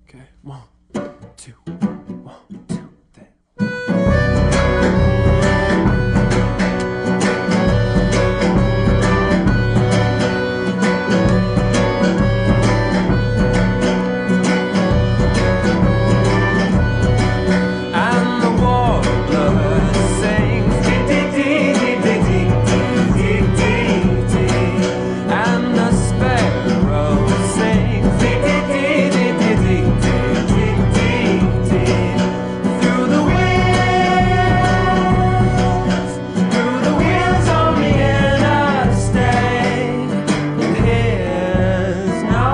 Okay, 1, 2, 1, 2, 3. And the warbler sings dee-dee-dee-dee-dee-dee-dee-dee-dee, and the sparrow sings dee-dee-dee-dee-dee-dee-dee-dee, through the wheels on the interstate. And here's no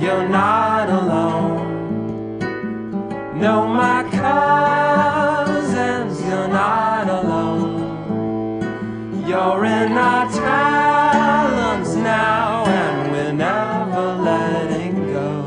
you're not alone. No, my cousins, you're not alone. You're in our talons now, and we're never letting go.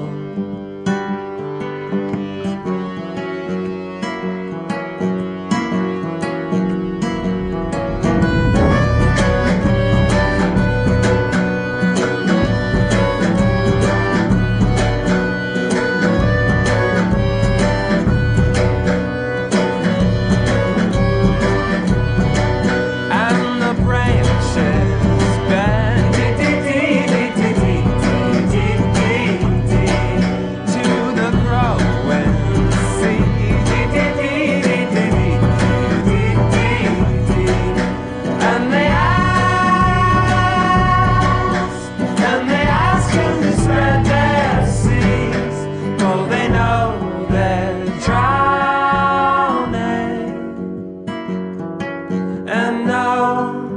And no,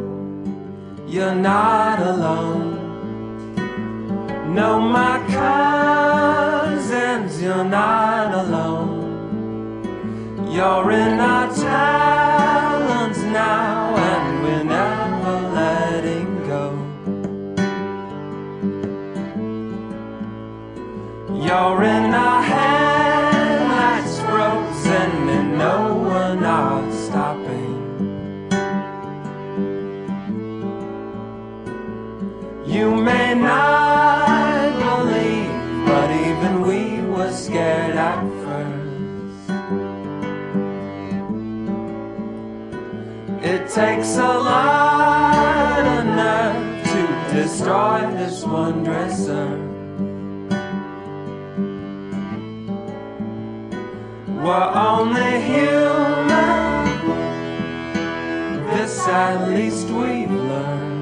you're not alone. No, my cousins, you're not alone. You're in our talons now, and we're never letting go. You're in our headlights, frozen, and no one are stopping. You may not believe, but even we were scared at first. It takes a lot of nerve to destroy this wondrous earth. We're only human, this at least we've learned.